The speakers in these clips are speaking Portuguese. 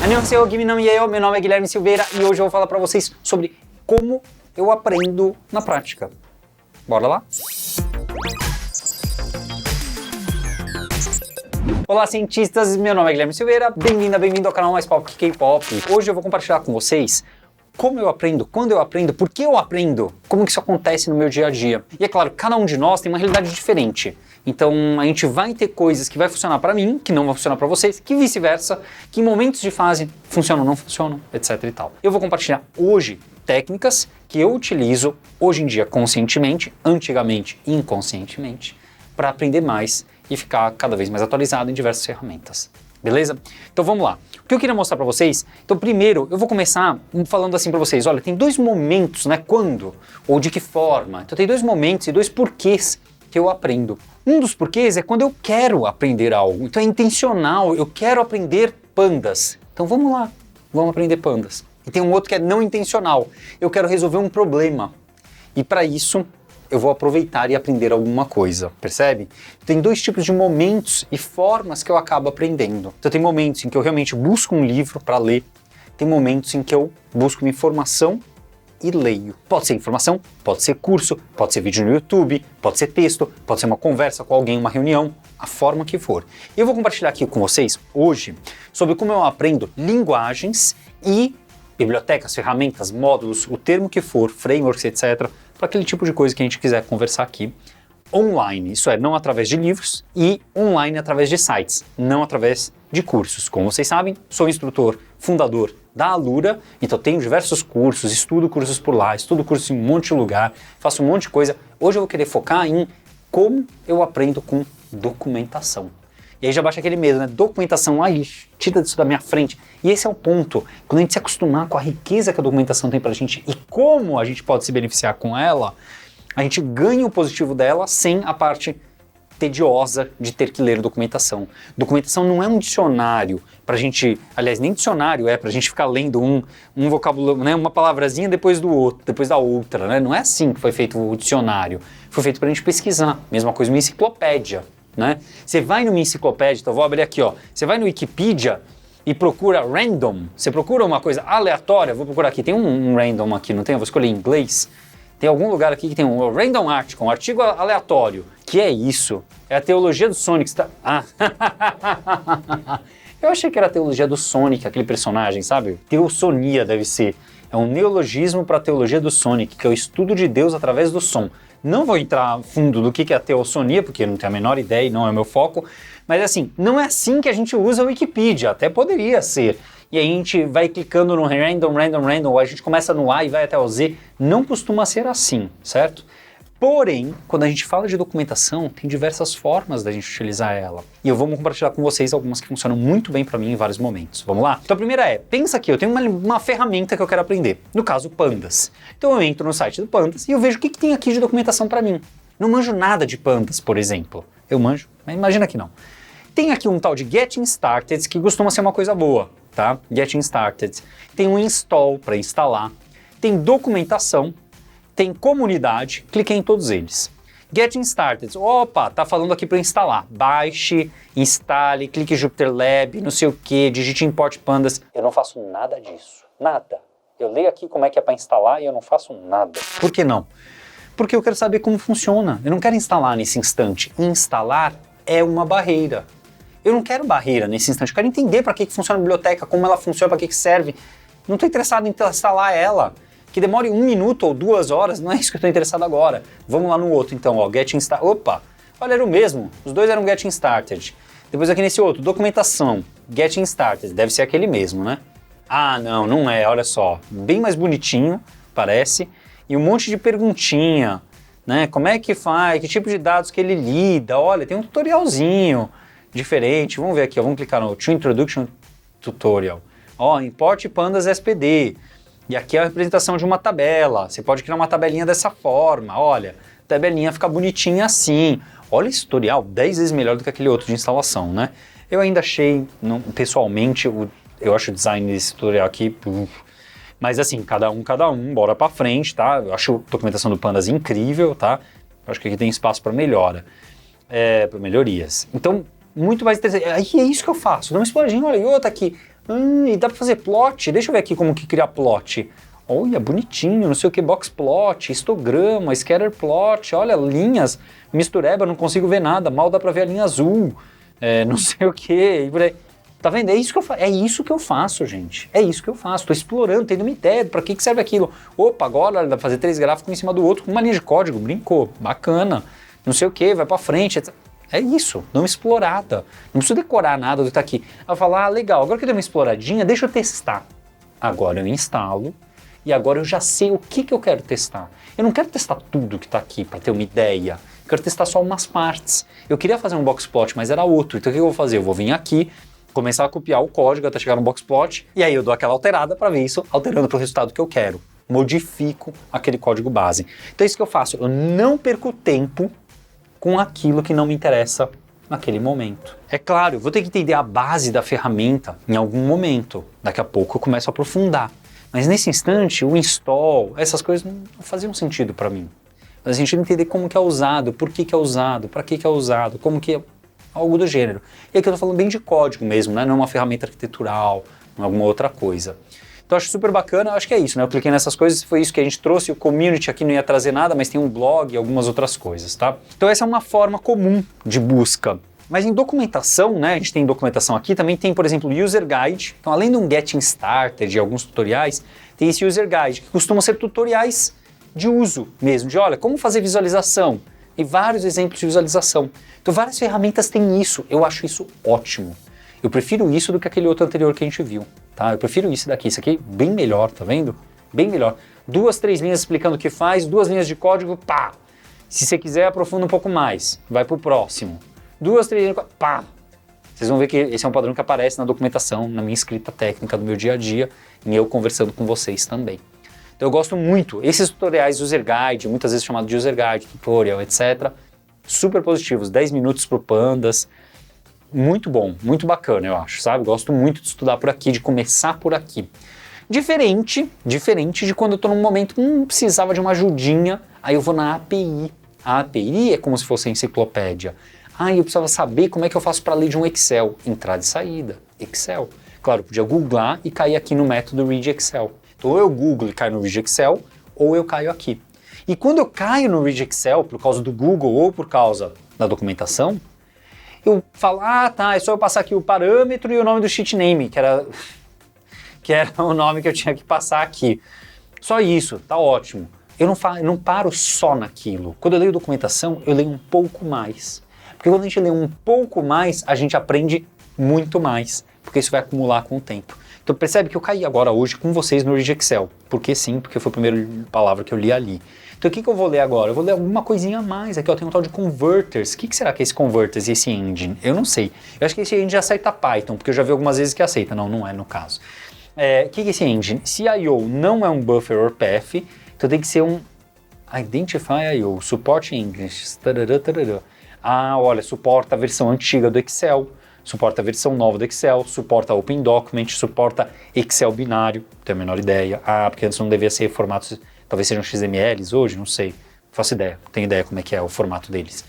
Annyeonghaseyo, meu nome é Guilherme Silveira e hoje eu vou falar para vocês sobre como eu aprendo na prática. Bora lá? Olá, cientistas! Meu nome é Guilherme Silveira, bem-vindo ao canal Mais Pop que K-Pop. Hoje eu vou compartilhar com vocês como eu aprendo, quando eu aprendo, por que eu aprendo, como que isso acontece no meu dia a dia. E é claro, cada um de nós tem uma realidade diferente. Então a gente vai ter coisas que vai funcionar para mim, que não vão funcionar para vocês, que vice-versa, que em momentos de fase funcionam ou não funcionam, etc e tal. Eu vou compartilhar hoje técnicas que eu utilizo hoje em dia conscientemente, antigamente inconscientemente, para aprender mais e ficar cada vez mais atualizado em diversas ferramentas. Beleza? Então vamos lá. O que eu queria mostrar para vocês, então primeiro eu vou começar falando assim para vocês, olha, tem dois momentos, né, quando ou de que forma. Então tem dois momentos e dois porquês que eu aprendo. Um dos porquês é quando eu quero aprender algo, então é intencional, eu quero aprender pandas. Então vamos lá, vamos aprender pandas. E tem um outro que é não intencional, eu quero resolver um problema. E para isso eu vou aproveitar e aprender alguma coisa, percebe? Tem dois tipos de momentos e formas que eu acabo aprendendo. Então tem momentos em que eu realmente busco um livro para ler, tem momentos em que eu busco uma informação e leio. Pode ser informação, pode ser curso, pode ser vídeo no YouTube, pode ser texto, pode ser uma conversa com alguém, uma reunião, a forma que for. Eu vou compartilhar aqui com vocês hoje sobre como eu aprendo linguagens e bibliotecas, ferramentas, módulos, o termo que for, frameworks, etc., para aquele tipo de coisa que a gente quiser conversar aqui online, isso é, não através de livros e online através de sites, não através de cursos. Como vocês sabem, sou instrutor, fundador da Alura, então tenho diversos cursos, estudo cursos por lá, estudo cursos em um monte de lugar, faço um monte de coisa. Hoje eu vou querer focar em como eu aprendo com documentação. E aí já baixa aquele medo, né? Documentação, ai, tira isso da minha frente. E esse é o ponto. Quando a gente se acostumar com a riqueza que a documentação tem pra gente e como a gente pode se beneficiar com ela, a gente ganha o positivo dela sem a parte tediosa de ter que ler documentação. Documentação não é um dicionário pra gente, aliás, nem dicionário é pra gente ficar lendo um vocabulário, né? Uma palavrazinha depois do outro, depois da outra, né? Não é assim que foi feito o dicionário. Foi feito pra gente pesquisar. Mesma coisa uma enciclopédia. Né? Você vai numa enciclopédia, então vou abrir aqui, ó. Você vai no Wikipedia e procura random. Você procura uma coisa aleatória, vou procurar aqui. Tem um random aqui, não tem? Eu vou escolher em inglês. Tem algum lugar aqui que tem um random article, um artigo aleatório. Que é isso? É a teologia do Sonic. Ah. Eu achei que era a teologia do Sonic, aquele personagem, sabe? Teosonia deve ser. É um neologismo para a teologia do Sonic, que é o estudo de Deus através do som. Não vou entrar fundo do que é a teosonia, porque eu não tenho a menor ideia e não é o meu foco, mas assim, não é assim que a gente usa a Wikipedia, até poderia ser. E aí a gente vai clicando no random, ou a gente começa no A e vai até o Z, não costuma ser assim, certo? Porém, quando a gente fala de documentação, tem diversas formas da gente utilizar ela. E eu vou compartilhar com vocês algumas que funcionam muito bem para mim em vários momentos. Vamos lá? Então a primeira é, pensa aqui, eu tenho uma ferramenta que eu quero aprender. No caso, Pandas. Então eu entro no site do Pandas e eu vejo o que tem aqui de documentação para mim. Não manjo nada de Pandas, por exemplo. Eu manjo, mas imagina que não. Tem aqui um tal de Getting Started, que costuma ser uma coisa boa, tá? Getting Started. Tem um install para instalar. Tem documentação. Tem comunidade, cliquei em todos eles. Getting Started, opa, tá falando aqui para instalar. Baixe, instale, clique Jupyter Lab, não sei o que, digite Import Pandas. Eu não faço nada disso, nada. Eu leio aqui como é que é para instalar e eu não faço nada. Por que não? Porque eu quero saber como funciona. Eu não quero instalar nesse instante. Instalar é uma barreira. Eu não quero barreira nesse instante. Eu quero entender para que funciona a biblioteca, como ela funciona, para que serve. Não estou interessado em instalar ela. Que demore 1 minuto ou 2 horas, não é isso que eu estou interessado agora. Vamos lá no outro então, ó, Getting Started. Opa, olha, era o mesmo, os dois eram Getting Started. Depois aqui nesse outro, documentação, Getting Started, deve ser aquele mesmo, né? Ah, não é, olha só, bem mais bonitinho, parece, e um monte de perguntinha, né? Como é que faz, que tipo de dados que ele lida, olha, tem um tutorialzinho diferente, vamos ver aqui, ó, vamos clicar no To Introduction Tutorial. Ó, Import Pandas SPD. E aqui é a representação de uma tabela. Você pode criar uma tabelinha dessa forma. Olha, a tabelinha fica bonitinha assim. Olha esse tutorial, 10 vezes melhor do que aquele outro de instalação, né? Eu ainda achei, pessoalmente, eu acho o design desse tutorial aqui... Mas assim, cada um, bora pra frente, tá? Eu acho a documentação do Pandas incrível, tá? Eu acho que aqui tem espaço para melhora, para melhorias. Então, muito mais interessante. Aí é isso que eu faço. Dá uma exploradinha, olha, e outra aqui. E dá para fazer plot, deixa eu ver aqui como que criar plot. Olha, bonitinho, não sei o que, box plot, histograma, scatter plot, olha, linhas, mistureba, não consigo ver nada, mal dá para ver a linha azul, não sei o que, tá vendo? É isso que eu faço, gente, é isso que eu faço, tô explorando, tendo uma ideia para que serve aquilo. Opa, agora dá para fazer 3 gráficos um em cima do outro com uma linha de código, brincou, bacana, não sei o que, vai para frente, etc. É isso, dá uma explorada, não preciso decorar nada do que tá aqui. Ela fala, legal, agora que eu dei uma exploradinha, deixa eu testar. Agora eu instalo. E agora eu já sei o que eu quero testar. Eu não quero testar tudo que está aqui para ter uma ideia. Eu quero testar só umas partes. Eu queria fazer um boxplot, mas era outro. Então o que eu vou fazer? Eu vou vir aqui, começar a copiar o código até chegar no boxplot, e aí eu dou aquela alterada para ver isso, alterando para o resultado que eu quero. Modifico aquele código base. Então é isso que eu faço. Eu não perco tempo com aquilo que não me interessa naquele momento. É claro, eu vou ter que entender a base da ferramenta em algum momento. Daqui a pouco eu começo a aprofundar. Mas nesse instante, o install, essas coisas não faziam sentido para mim. Fazia sentido entender como que é usado, por que é usado, para que é usado, como que é algo do gênero. E aqui eu tô falando bem de código mesmo, né? Não é uma ferramenta arquitetural, não é alguma outra coisa. Então eu acho super bacana, acho que é isso, né? Eu cliquei nessas coisas, foi isso que a gente trouxe, o community aqui não ia trazer nada, mas tem um blog e algumas outras coisas, tá? Então essa é uma forma comum de busca. Mas em documentação, né, a gente tem documentação aqui, também tem, por exemplo, o User Guide. Então, além de um Getting Started, de alguns tutoriais, tem esse User Guide, que costumam ser tutoriais de uso mesmo, de olha, como fazer visualização, e vários exemplos de visualização. Então, várias ferramentas têm isso, eu acho isso ótimo. Eu prefiro isso do que aquele outro anterior que a gente viu, tá? Eu prefiro isso daqui, isso aqui bem melhor, tá vendo? Bem melhor. 2, 3 linhas explicando o que faz, 2 linhas de código, pá! Se você quiser, aprofunda um pouco mais, vai pro próximo. 2, 3, pá! Vocês vão ver que esse é um padrão que aparece na documentação, na minha escrita técnica do meu dia a dia, e eu conversando com vocês também. Então eu gosto muito, esses tutoriais User Guide, muitas vezes chamado de User Guide, tutorial, etc. Super positivos, 10 minutos pro Pandas, muito bom, muito bacana eu acho, sabe? Gosto muito de estudar por aqui, de começar por aqui. Diferente de quando eu tô num momento, precisava de uma ajudinha, aí eu vou na API. A API é como se fosse a enciclopédia. Eu precisava saber como é que eu faço para ler de um Excel. Entrada e saída, Excel. Claro, eu podia googlar e cair aqui no método Read Excel. Então ou eu googlo e caio no Read Excel, ou eu caio aqui. E quando eu caio no Read Excel, por causa do Google ou por causa da documentação, eu falo, é só eu passar aqui o parâmetro e o nome do sheet name, que era o nome que eu tinha que passar aqui. Só isso, tá ótimo. Eu não paro só naquilo. Quando eu leio documentação, eu leio um pouco mais. Porque quando a gente lê um pouco mais, a gente aprende muito mais, porque isso vai acumular com o tempo. Então percebe que eu caí agora hoje com vocês no Read Excel. Porque sim, porque foi a primeira palavra que eu li ali. Então o que eu vou ler agora? Eu vou ler alguma coisinha a mais. Aqui eu tenho um tal de converters. O que será que é esse converters e esse engine? Eu não sei. Eu acho que esse engine aceita Python, porque eu já vi algumas vezes que aceita. Não é no caso. O que é esse engine? Se I/O não é um buffer or path, então tem que ser um Identify I/O, Support English, tarará. Olha, suporta a versão antiga do Excel, suporta a versão nova do Excel, suporta Open Document, suporta Excel binário, não tenho a menor ideia. Porque antes não devia ser formatos, talvez sejam XMLs hoje, não sei, faço ideia, não tenho ideia como é que é o formato deles.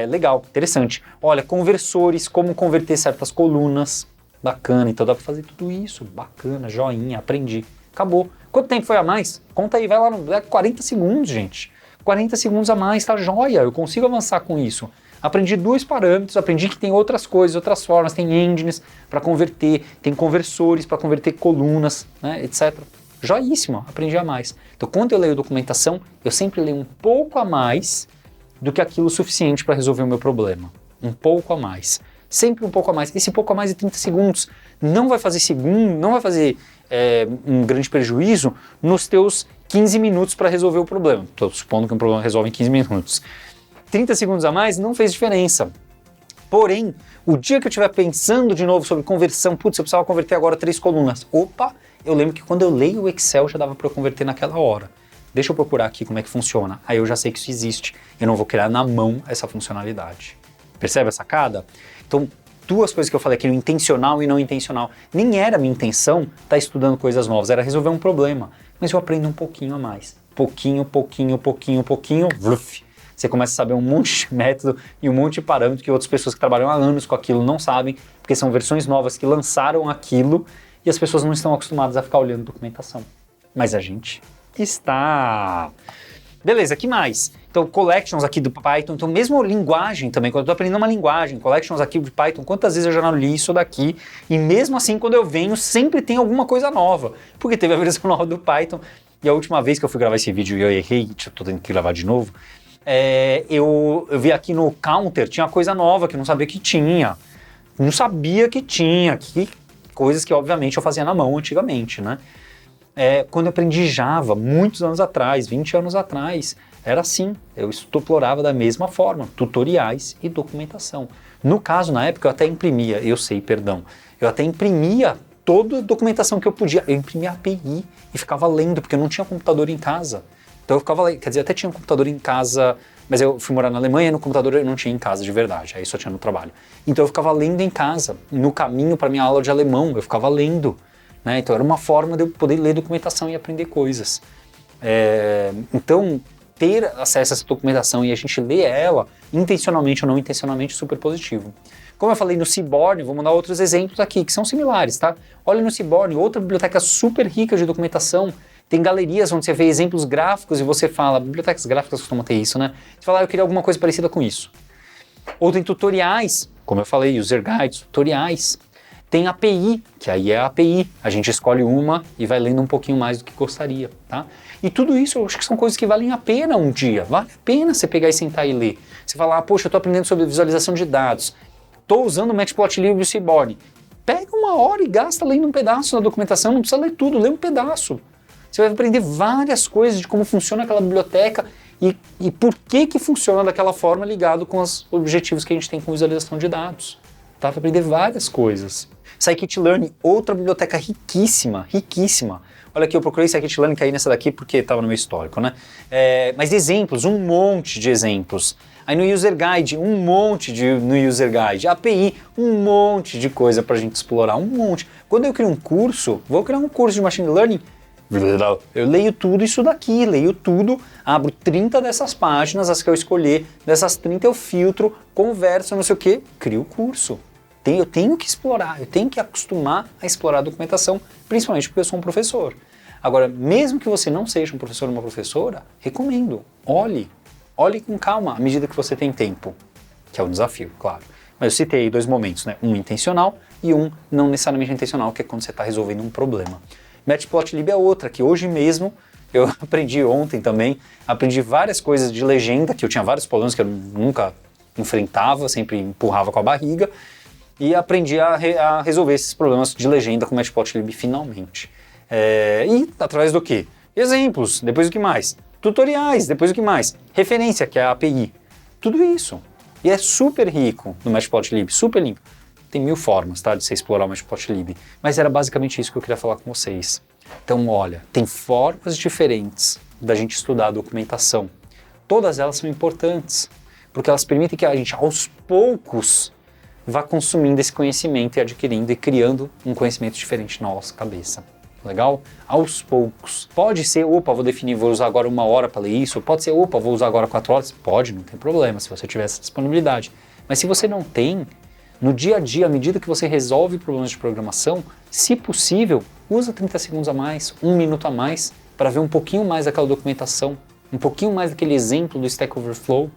Legal, interessante. Olha, conversores, como converter certas colunas, bacana, então dá para fazer tudo isso, bacana, joinha, aprendi. Acabou. Quanto tempo foi a mais? Conta aí, vai lá, 40 segundos, gente. 40 segundos a mais, tá joia, eu consigo avançar com isso. Aprendi 2 parâmetros, aprendi que tem outras coisas, outras formas, tem engines para converter, tem conversores para converter colunas, né, etc. Joíssimo, aprendi a mais. Então, quando eu leio documentação, eu sempre leio um pouco a mais do que aquilo suficiente para resolver o meu problema. Um pouco a mais. Sempre um pouco a mais. Esse pouco a mais de 30 segundos não vai fazer um grande prejuízo nos teus 15 minutos para resolver o problema. Estou supondo que um problema resolve em 15 minutos. 30 segundos a mais não fez diferença. Porém, o dia que eu estiver pensando de novo sobre conversão, eu precisava converter agora 3 colunas. Opa, eu lembro que quando eu leio o Excel já dava para eu converter naquela hora. Deixa eu procurar aqui como é que funciona. Aí eu já sei que isso existe. Eu não vou criar na mão essa funcionalidade. Percebe a sacada? Então, 2 coisas que eu falei aqui, no intencional e não intencional. Nem era minha intenção estar estudando coisas novas, era resolver um problema. Mas eu aprendo um pouquinho a mais. Pouquinho, vluf. Você começa a saber um monte de método e um monte de parâmetro que outras pessoas que trabalham há anos com aquilo não sabem, porque são versões novas que lançaram aquilo e as pessoas não estão acostumadas a ficar olhando documentação. Mas a gente está. Beleza, que mais? Então, collections aqui do Python, então mesmo linguagem também, quando eu estou aprendendo uma linguagem, collections aqui de Python, quantas vezes eu já não li isso daqui, e mesmo assim, quando eu venho, sempre tem alguma coisa nova, porque teve a versão nova do Python, e a última vez que eu fui gravar esse vídeo e eu errei, estou tendo que gravar de novo, eu vi aqui no counter, tinha coisa nova que eu não sabia que tinha, que coisas que obviamente eu fazia na mão antigamente, né? Quando eu aprendi Java, muitos anos atrás, 20 anos atrás, era assim, eu explorava da mesma forma, tutoriais e documentação. No caso, na época, eu até imprimia toda a documentação que eu podia, eu imprimia a API e ficava lendo, porque eu não tinha computador em casa. Então eu ficava lendo, quer dizer, até tinha um computador em casa, mas eu fui morar na Alemanha e no computador eu não tinha em casa de verdade, aí só tinha no trabalho. Então eu ficava lendo em casa, no caminho para minha aula de alemão, eu ficava lendo. Né? Então era uma forma de eu poder ler documentação e aprender coisas. Então ter acesso a essa documentação e a gente ler ela, intencionalmente ou não intencionalmente, é super positivo. Como eu falei no Seaborn, vou mandar outros exemplos aqui que são similares, tá? Olha no Seaborn, outra biblioteca super rica de documentação, tem galerias onde você vê exemplos gráficos e você fala, bibliotecas gráficas costumam ter isso, né? Você fala, eu queria alguma coisa parecida com isso. Ou tem tutoriais, como eu falei, user guides, tutoriais. Tem API, que aí é a API, a gente escolhe uma e vai lendo um pouquinho mais do que gostaria, tá? E tudo isso eu acho que são coisas que valem a pena um dia, vale a pena você pegar e sentar e ler. Você falar, poxa, eu estou aprendendo sobre visualização de dados, estou usando o Matplotlib e o Seaborn. Pega uma hora e gasta lendo um pedaço da documentação, não precisa ler tudo, lê um pedaço. Você vai aprender várias coisas de como funciona aquela biblioteca e por que funciona daquela forma ligado com os objetivos que a gente tem com visualização de dados. Tá? Vai aprender várias coisas. Scikit-learn, outra biblioteca riquíssima, riquíssima. Olha aqui, eu procurei Scikit-learn, caí nessa daqui porque estava no meu histórico, né? Mas exemplos, um monte de exemplos. Aí no User Guide, um monte no User Guide. API, um monte de coisa para a gente explorar, um monte. Quando eu crio um curso, vou criar um curso de Machine Learning, eu leio tudo isso daqui, leio tudo, abro 30 dessas páginas, as que eu escolher, dessas 30 eu filtro, converso, não sei o que, crio o curso. Eu tenho que explorar, eu tenho que acostumar a explorar a documentação, principalmente porque eu sou um professor. Agora, mesmo que você não seja um professor ou uma professora, recomendo, olhe com calma à medida que você tem tempo, que é o desafio, claro. Mas eu citei 2 momentos, né? Um intencional e um não necessariamente intencional, que é quando você está resolvendo um problema. Matplotlib é outra, que hoje mesmo eu aprendi ontem também, aprendi várias coisas de legenda, que eu tinha vários problemas que eu nunca enfrentava, sempre empurrava com a barriga, e aprendi a resolver esses problemas de legenda com o Matplotlib finalmente. E através do quê? Exemplos, depois o que mais? Tutoriais, depois o que mais? Referência, que é a API. Tudo isso. E é super rico no Matplotlib, super limpo. Tem 1000 formas, tá, de você explorar o Matplotlib. Mas era basicamente isso que eu queria falar com vocês. Então, olha, tem formas diferentes da gente estudar a documentação. Todas elas são importantes, porque elas permitem que a gente, aos poucos, vá consumindo esse conhecimento e adquirindo e criando um conhecimento diferente na nossa cabeça. Legal? Aos poucos. Pode ser, vou usar agora 1 hora para ler isso. Pode ser, vou usar agora 4 horas. Pode, não tem problema, se você tiver essa disponibilidade. Mas se você não tem, no dia a dia, à medida que você resolve problemas de programação, se possível, usa 30 segundos a mais, 1 minuto a mais, para ver um pouquinho mais daquela documentação, um pouquinho mais daquele exemplo do Stack Overflow.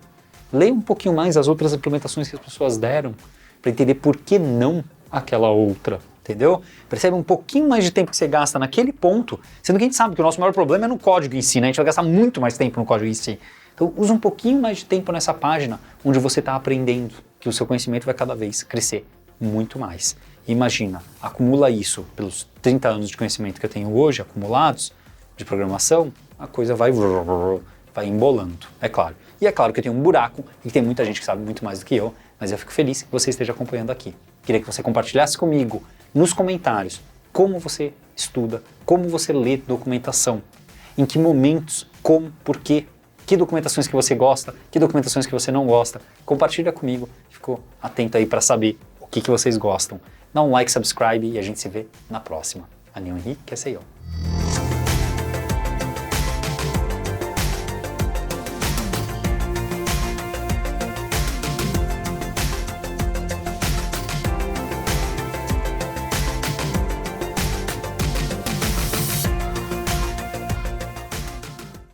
Leia um pouquinho mais as outras implementações que as pessoas deram, para entender por que não aquela outra, entendeu? Percebe um pouquinho mais de tempo que você gasta naquele ponto, sendo que a gente sabe que o nosso maior problema é no código em si, né? A gente vai gastar muito mais tempo no código em si. Então, usa um pouquinho mais de tempo nessa página, onde você está aprendendo, que o seu conhecimento vai cada vez crescer muito mais. Imagina, acumula isso pelos 30 anos de conhecimento que eu tenho hoje, acumulados, de programação, a coisa vai embolando, é claro. E é claro que eu tenho um buraco e tem muita gente que sabe muito mais do que eu, mas eu fico feliz que você esteja acompanhando aqui. Queria que você compartilhasse comigo nos comentários como você estuda, como você lê documentação, em que momentos, como, por quê, que documentações que você gosta, que documentações que você não gosta. Compartilha comigo, fico atento aí para saber o que vocês gostam. Dá um like, subscribe e a gente se vê na próxima. Anion Henrique, que é eu.